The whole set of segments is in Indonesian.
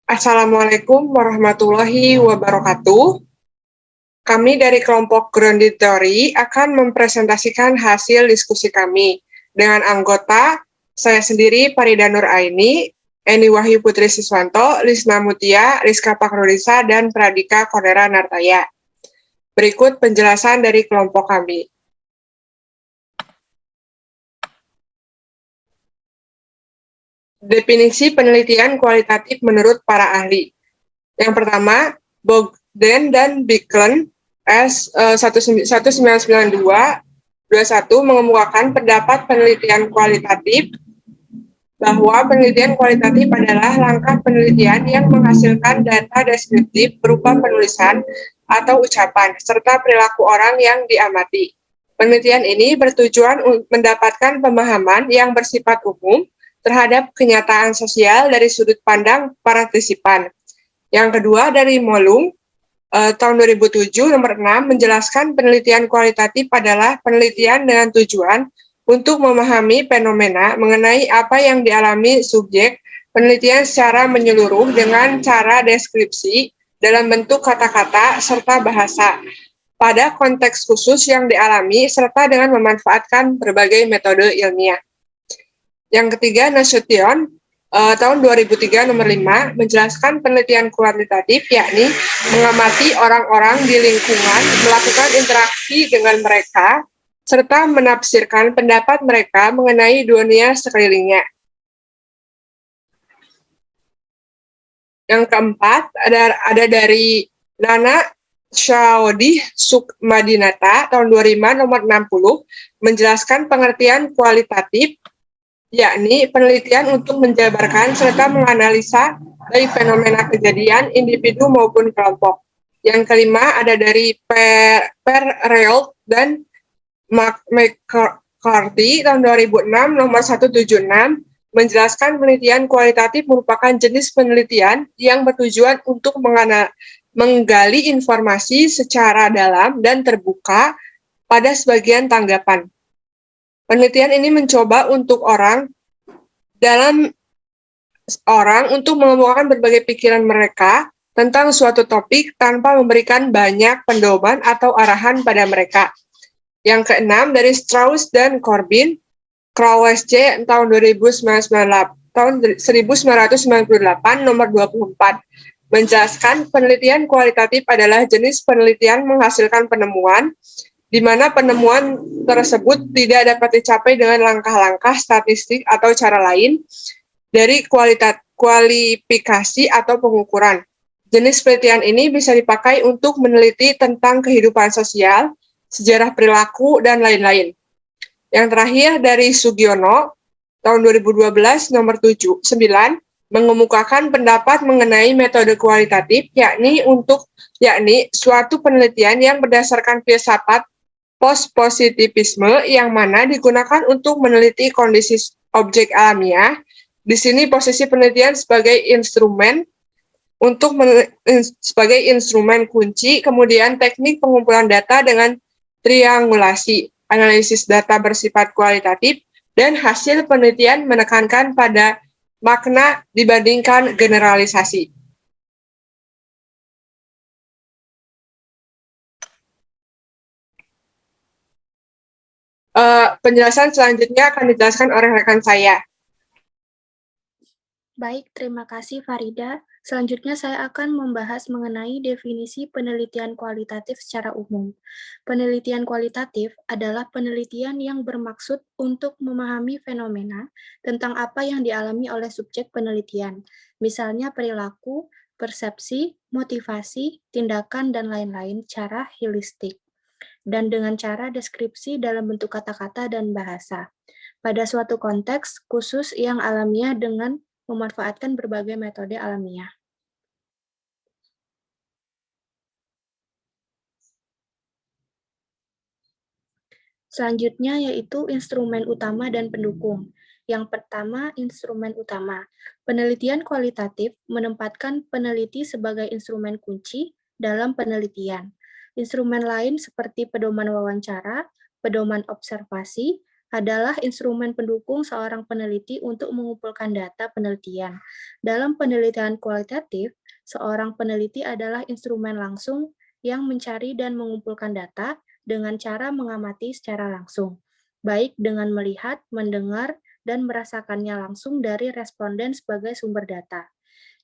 Assalamualaikum warahmatullahi wabarakatuh. Kami dari kelompok Grounded Theory akan mempresentasikan hasil diskusi kami dengan anggota saya sendiri, Farida Nur Aini, Eni Wahyu Putri Siswanto, Lisna Mutia, Rizka Pakrodisa, dan Pradika Konera Nartaya. Berikut penjelasan dari kelompok kami. Definisi penelitian kualitatif menurut para ahli. Yang pertama, Bogdan dan Bicklin S. 1992-21 mengemukakan pendapat penelitian kualitatif bahwa penelitian kualitatif adalah langkah penelitian yang menghasilkan data deskriptif berupa penulisan atau ucapan, serta perilaku orang yang diamati. Penelitian ini bertujuan mendapatkan pemahaman yang bersifat umum terhadap kenyataan sosial dari sudut pandang partisipan. Yang kedua dari Molung, tahun 2007 nomor 6 menjelaskan penelitian kualitatif adalah penelitian dengan tujuan untuk memahami fenomena mengenai apa yang dialami subjek penelitian secara menyeluruh dengan cara deskripsi dalam bentuk kata-kata serta bahasa pada konteks khusus yang dialami serta dengan memanfaatkan berbagai metode ilmiah. Yang ketiga, Nasution tahun 2003 nomor 5 menjelaskan penelitian kualitatif yakni mengamati orang-orang di lingkungan, melakukan interaksi dengan mereka, serta menafsirkan pendapat mereka mengenai dunia sekelilingnya. Yang keempat, ada dari Nana Shaodhi Sukmadinata tahun 2005 nomor 60 menjelaskan pengertian kualitatif yakni penelitian untuk menjabarkan serta menganalisa dari fenomena kejadian individu maupun kelompok. Yang kelima ada dari Perreault dan McCarthy tahun 2006 nomor 176 menjelaskan penelitian kualitatif merupakan jenis penelitian yang bertujuan untuk menggali informasi secara dalam dan terbuka pada sebagian tanggapan. Penelitian ini mencoba untuk untuk mengemukakan berbagai pikiran mereka tentang suatu topik tanpa memberikan banyak pedoman atau arahan pada mereka. Yang keenam dari Strauss dan Corbin, Krauss C. tahun 1998 nomor 24 menjelaskan penelitian kualitatif adalah jenis penelitian menghasilkan penemuan di mana penemuan tersebut tidak dapat dicapai dengan langkah-langkah statistik atau cara lain dari kualifikasi atau pengukuran. Jenis penelitian ini bisa dipakai untuk meneliti tentang kehidupan sosial, sejarah perilaku, dan lain-lain. Yang terakhir dari Sugiono, tahun 2012, nomor 9, mengemukakan pendapat mengenai metode kualitatif, yakni suatu penelitian yang berdasarkan filsafat post-positivisme yang mana digunakan untuk meneliti kondisi objek alamiah. Di sini posisi penelitian sebagai instrumen kunci, kemudian teknik pengumpulan data dengan triangulasi, analisis data bersifat kualitatif, dan hasil penelitian menekankan pada makna dibandingkan generalisasi. Penjelasan selanjutnya akan dijelaskan oleh rekan saya. Baik, terima kasih Farida. Selanjutnya saya akan membahas mengenai definisi penelitian kualitatif secara umum. Penelitian kualitatif adalah penelitian yang bermaksud untuk memahami fenomena tentang apa yang dialami oleh subjek penelitian, misalnya perilaku, persepsi, motivasi, tindakan, dan lain-lain secara holistik, dan dengan cara deskripsi dalam bentuk kata-kata dan bahasa, pada suatu konteks khusus yang alamiah dengan memanfaatkan berbagai metode alamiah. Selanjutnya yaitu instrumen utama dan pendukung. Yang pertama, instrumen utama. Penelitian kualitatif menempatkan peneliti sebagai instrumen kunci dalam penelitian. Instrumen lain seperti pedoman wawancara, pedoman observasi, adalah instrumen pendukung seorang peneliti untuk mengumpulkan data penelitian. Dalam penelitian kualitatif, seorang peneliti adalah instrumen langsung yang mencari dan mengumpulkan data dengan cara mengamati secara langsung, baik dengan melihat, mendengar, dan merasakannya langsung dari responden sebagai sumber data.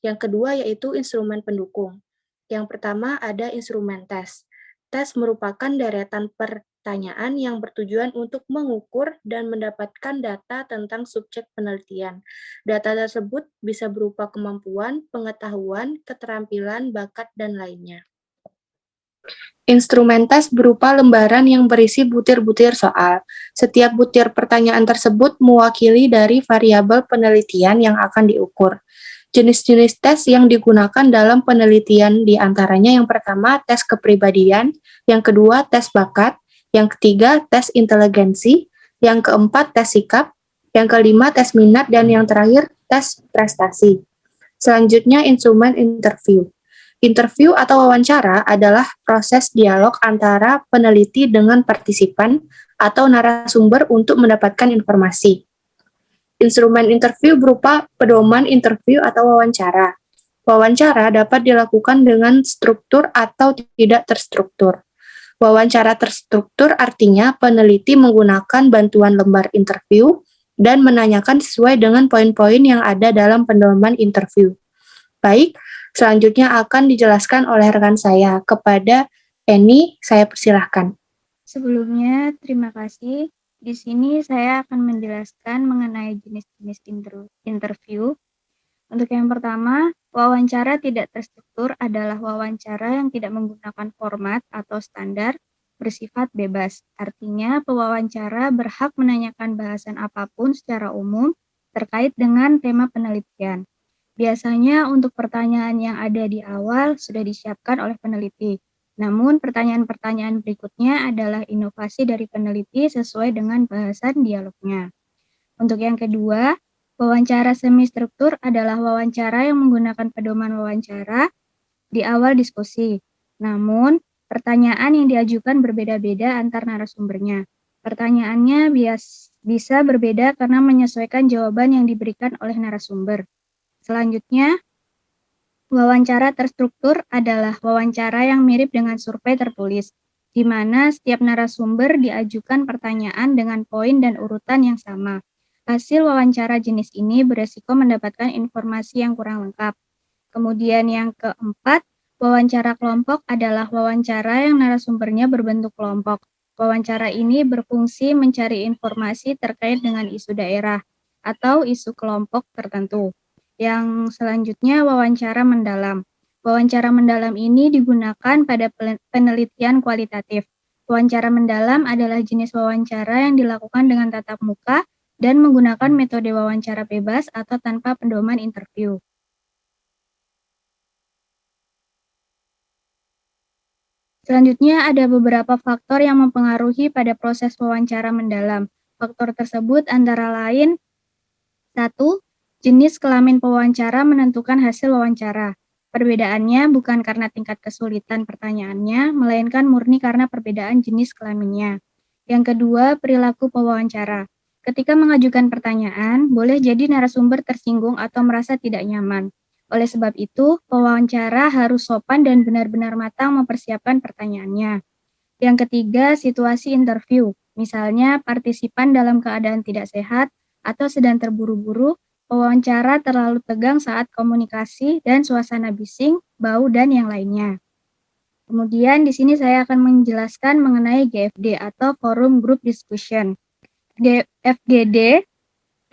Yang kedua yaitu instrumen pendukung. Yang pertama ada instrumen tes. Tes merupakan deretan pertanyaan yang bertujuan untuk mengukur dan mendapatkan data tentang subjek penelitian. Data tersebut bisa berupa kemampuan, pengetahuan, keterampilan, bakat, dan lainnya. Instrumen tes berupa lembaran yang berisi butir-butir soal. Setiap butir pertanyaan tersebut mewakili dari variabel penelitian yang akan diukur. Jenis-jenis tes yang digunakan dalam penelitian diantaranya yang pertama tes kepribadian, yang kedua tes bakat, yang ketiga tes inteligensi, yang keempat tes sikap, yang kelima tes minat, dan yang terakhir tes prestasi. Selanjutnya instrumen interview. Interview atau wawancara adalah proses dialog antara peneliti dengan partisipan atau narasumber untuk mendapatkan informasi. Instrumen interview berupa pedoman interview atau wawancara. Wawancara dapat dilakukan dengan struktur atau tidak terstruktur. Wawancara terstruktur artinya peneliti menggunakan bantuan lembar interview dan menanyakan sesuai dengan poin-poin yang ada dalam pedoman interview. Baik, selanjutnya akan dijelaskan oleh rekan saya. Kepada Eni, saya persilahkan. Sebelumnya, terima kasih. Di sini saya akan menjelaskan mengenai jenis-jenis interview. Untuk yang pertama, wawancara tidak terstruktur adalah wawancara yang tidak menggunakan format atau standar, bersifat bebas. Artinya, pewawancara berhak menanyakan bahasan apapun secara umum terkait dengan tema penelitian. Biasanya untuk pertanyaan yang ada di awal sudah disiapkan oleh peneliti. Namun pertanyaan-pertanyaan berikutnya adalah inovasi dari peneliti sesuai dengan bahasan dialognya. Untuk yang kedua, wawancara semi-struktur adalah wawancara yang menggunakan pedoman wawancara di awal diskusi. Namun, pertanyaan yang diajukan berbeda-beda antar narasumbernya. Pertanyaannya bisa berbeda karena menyesuaikan jawaban yang diberikan oleh narasumber. Selanjutnya, wawancara terstruktur adalah wawancara yang mirip dengan survei tertulis, di mana setiap narasumber diajukan pertanyaan dengan poin dan urutan yang sama. Hasil wawancara jenis ini beresiko mendapatkan informasi yang kurang lengkap. Kemudian yang keempat, wawancara kelompok adalah wawancara yang narasumbernya berbentuk kelompok. Wawancara ini berfungsi mencari informasi terkait dengan isu daerah atau isu kelompok tertentu. Yang selanjutnya, wawancara mendalam. Wawancara mendalam ini digunakan pada penelitian kualitatif. Wawancara mendalam adalah jenis wawancara yang dilakukan dengan tatap muka dan menggunakan metode wawancara bebas atau tanpa pedoman interview. Selanjutnya, ada beberapa faktor yang mempengaruhi pada proses wawancara mendalam. Faktor tersebut antara lain 1. Jenis kelamin pewawancara menentukan hasil wawancara. Perbedaannya bukan karena tingkat kesulitan pertanyaannya, melainkan murni karena perbedaan jenis kelaminnya. Yang kedua, perilaku pewawancara. Ketika mengajukan pertanyaan, boleh jadi narasumber tersinggung atau merasa tidak nyaman. Oleh sebab itu, pewawancara harus sopan dan benar-benar matang mempersiapkan pertanyaannya. Yang ketiga, situasi interview. Misalnya, partisipan dalam keadaan tidak sehat atau sedang terburu-buru, pewawancara terlalu tegang saat komunikasi, dan suasana bising, bau, dan yang lainnya. Kemudian di sini saya akan menjelaskan mengenai GFD atau Forum Group Discussion. FGD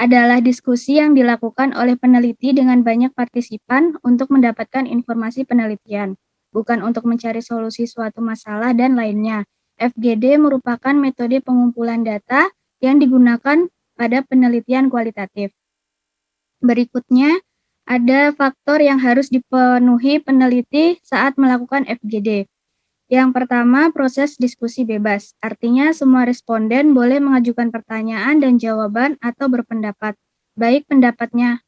adalah diskusi yang dilakukan oleh peneliti dengan banyak partisipan untuk mendapatkan informasi penelitian, bukan untuk mencari solusi suatu masalah dan lainnya. FGD merupakan metode pengumpulan data yang digunakan pada penelitian kualitatif. Berikutnya, ada faktor yang harus dipenuhi peneliti saat melakukan FGD. Yang pertama, proses diskusi bebas. Artinya, semua responden boleh mengajukan pertanyaan dan jawaban atau berpendapat. Baik pendapatnya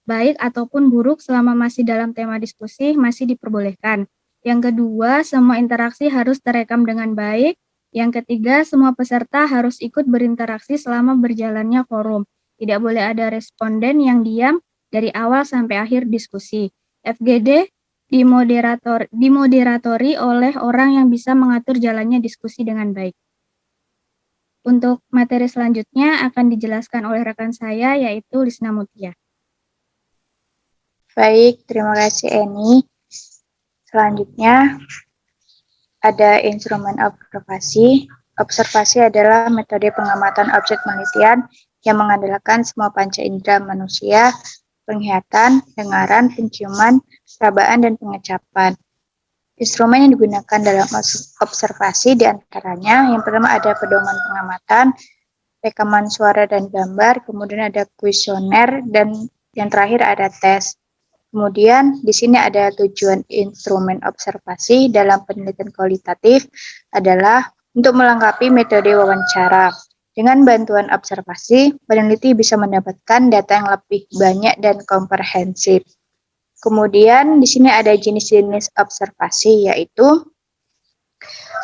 baik ataupun buruk selama masih dalam tema diskusi masih diperbolehkan. Yang kedua, semua interaksi harus terekam dengan baik. Yang ketiga, semua peserta harus ikut berinteraksi selama berjalannya forum. Tidak boleh ada responden yang diam dari awal sampai akhir diskusi. FGD dimoderatori oleh orang yang bisa mengatur jalannya diskusi dengan baik. Untuk materi selanjutnya akan dijelaskan oleh rekan saya, yaitu Lisna Mutia. Baik, terima kasih Eni. Selanjutnya ada instrumen observasi. Observasi adalah metode pengamatan objek penelitian yang mengandalkan semua panca indera manusia, penglihatan, pendengaran, penciuman, perabaan, dan pengecapan. Instrumen yang digunakan dalam observasi diantaranya yang pertama ada pedoman pengamatan, rekaman suara dan gambar, kemudian ada kuesioner, dan yang terakhir ada tes. Kemudian di sini ada tujuan instrumen observasi dalam penelitian kualitatif adalah untuk melengkapi metode wawancara. Dengan bantuan observasi, peneliti bisa mendapatkan data yang lebih banyak dan komprehensif. Kemudian di sini ada jenis-jenis observasi, yaitu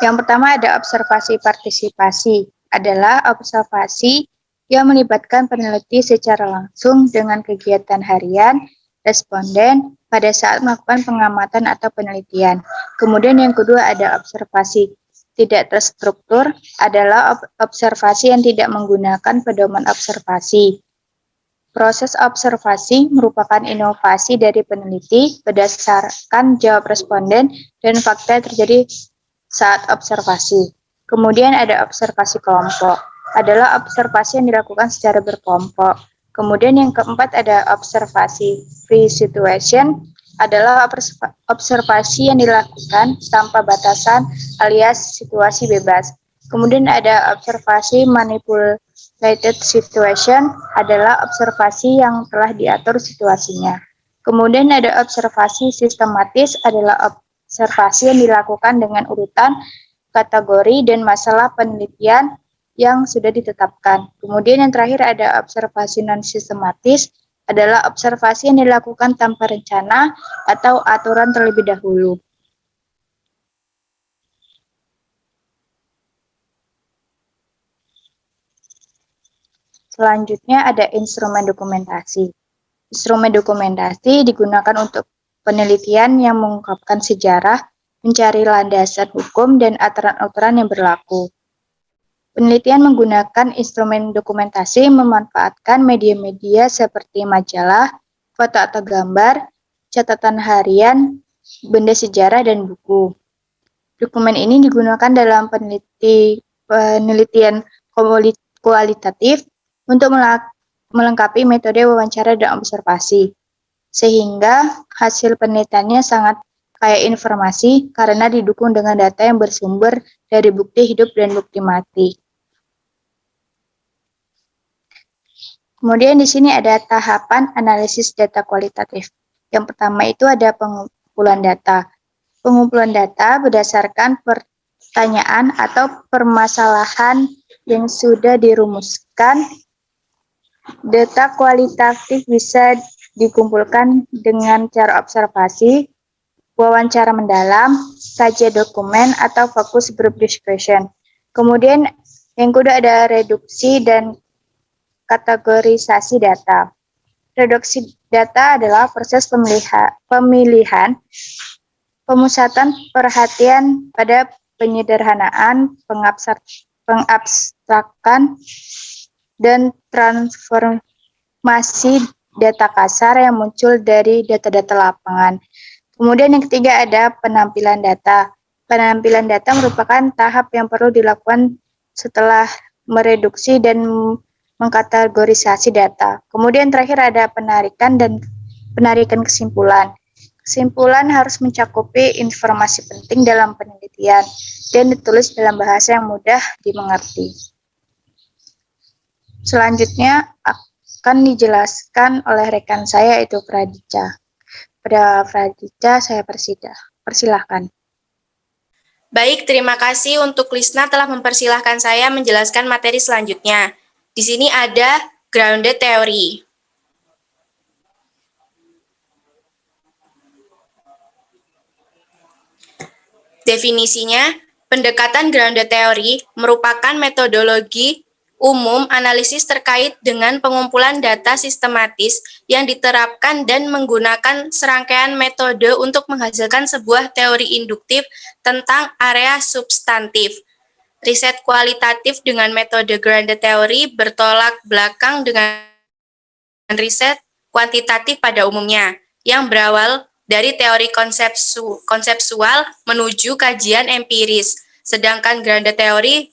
yang pertama ada observasi partisipasi, adalah observasi yang melibatkan peneliti secara langsung dengan kegiatan harian responden pada saat melakukan pengamatan atau penelitian. Kemudian yang kedua ada observasi tidak terstruktur, adalah observasi yang tidak menggunakan pedoman observasi. Proses observasi merupakan inovasi dari peneliti berdasarkan jawab responden dan fakta yang terjadi saat observasi. Kemudian ada observasi kelompok, adalah observasi yang dilakukan secara berkelompok. Kemudian yang keempat ada observasi free situation, adalah observasi yang dilakukan tanpa batasan alias situasi bebas. Kemudian ada observasi manipulated situation, adalah observasi yang telah diatur situasinya. Kemudian ada observasi sistematis, adalah observasi yang dilakukan dengan urutan, kategori, dan masalah penelitian yang sudah ditetapkan. Kemudian yang terakhir ada observasi non-sistematis, adalah observasi yang dilakukan tanpa rencana atau aturan terlebih dahulu. Selanjutnya ada instrumen dokumentasi. Instrumen dokumentasi digunakan untuk penelitian yang mengungkapkan sejarah, mencari landasan hukum, dan aturan-aturan yang berlaku. Penelitian menggunakan instrumen dokumentasi memanfaatkan media-media seperti majalah, foto atau gambar, catatan harian, benda sejarah, dan buku. Dokumen ini digunakan dalam penelitian kualitatif untuk melengkapi metode wawancara dan observasi, sehingga hasil penelitiannya sangat kaya informasi karena didukung dengan data yang bersumber dari bukti hidup dan bukti mati. Kemudian di sini ada tahapan analisis data kualitatif. Yang pertama itu ada pengumpulan data. Pengumpulan data berdasarkan pertanyaan atau permasalahan yang sudah dirumuskan. Data kualitatif bisa dikumpulkan dengan cara observasi, wawancara mendalam, kajian dokumen, atau focus group discussion. Kemudian yang kedua ada reduksi dan kategorisasi data. Reduksi data adalah proses pemilihan, pemusatan perhatian pada penyederhanaan, pengabstrakan, dan transformasi data kasar yang muncul dari data-data lapangan. Kemudian yang ketiga ada penampilan data. Penampilan data merupakan tahap yang perlu dilakukan setelah mereduksi dan mengkategorisasi data. Kemudian terakhir ada penarikan dan penarikan kesimpulan. Kesimpulan harus mencakupi informasi penting dalam penelitian dan ditulis dalam bahasa yang mudah dimengerti. Selanjutnya akan dijelaskan oleh rekan saya yaitu Praditya. Pada Praditya saya persilahkan. Baik, terima kasih untuk Lisna telah mempersilahkan saya menjelaskan materi selanjutnya. Di sini ada grounded theory. Definisinya, Pendekatan grounded theory merupakan metodologi umum analisis terkait dengan pengumpulan data sistematis yang diterapkan dan menggunakan serangkaian metode untuk menghasilkan sebuah teori induktif tentang area substantif. Riset kualitatif dengan metode grounded theory bertolak belakang dengan riset kuantitatif pada umumnya, yang berawal dari teori konsepsual menuju kajian empiris, sedangkan grounded theory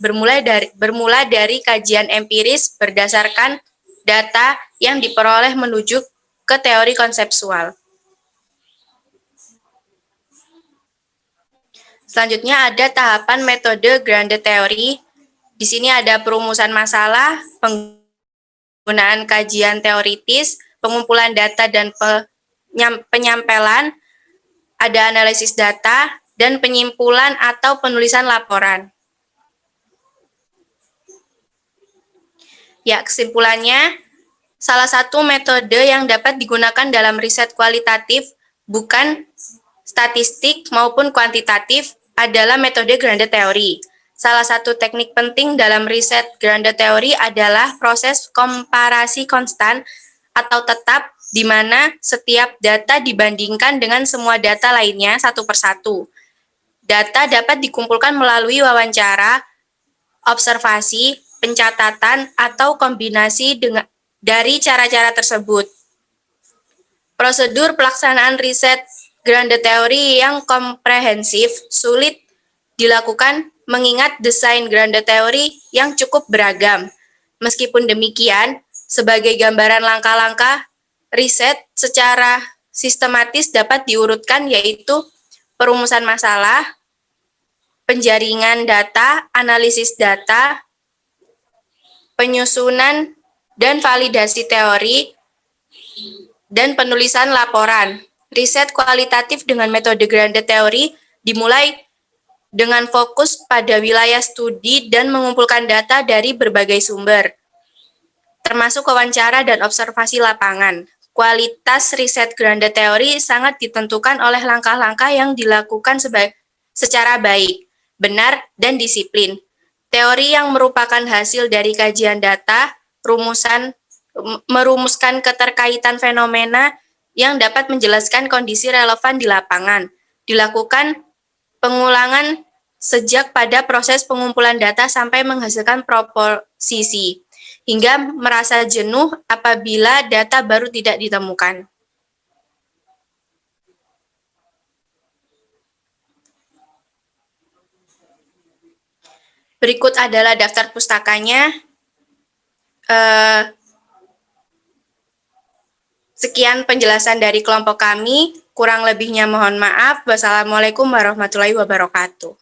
bermula dari kajian empiris berdasarkan data yang diperoleh menuju ke teori konsepsual. Selanjutnya ada tahapan metode grounded theory. Di sini ada perumusan masalah, penggunaan kajian teoritis, pengumpulan data dan penyampelan, ada analisis data, dan penyimpulan atau penulisan laporan. Ya, kesimpulannya, salah satu metode yang dapat digunakan dalam riset kualitatif, bukan statistik maupun kuantitatif, adalah metode grounded theory. Salah satu teknik penting dalam riset grounded theory adalah proses komparasi konstan atau tetap, di mana setiap data dibandingkan dengan semua data lainnya satu persatu. Data dapat dikumpulkan melalui wawancara, observasi, pencatatan, atau kombinasi dari cara-cara tersebut. Prosedur pelaksanaan riset grounded theory yang komprehensif sulit dilakukan mengingat desain grounded theory yang cukup beragam. Meskipun demikian, sebagai gambaran langkah-langkah riset secara sistematis dapat diurutkan, yaitu perumusan masalah, penjaringan data, analisis data, penyusunan dan validasi teori, dan penulisan laporan. Riset kualitatif dengan metode grounded theory dimulai dengan fokus pada wilayah studi dan mengumpulkan data dari berbagai sumber, termasuk wawancara dan observasi lapangan. Kualitas riset grounded theory sangat ditentukan oleh langkah-langkah yang dilakukan secara baik, benar, dan disiplin. Teori yang merupakan hasil dari kajian data, merumuskan keterkaitan fenomena yang dapat menjelaskan kondisi relevan di lapangan. Dilakukan pengulangan sejak pada proses pengumpulan data sampai menghasilkan proposisi, hingga merasa jenuh apabila data baru tidak ditemukan. Berikut adalah daftar pustakanya. Sekian penjelasan dari kelompok kami. Kurang lebihnya mohon maaf. Wassalamualaikum warahmatullahi wabarakatuh.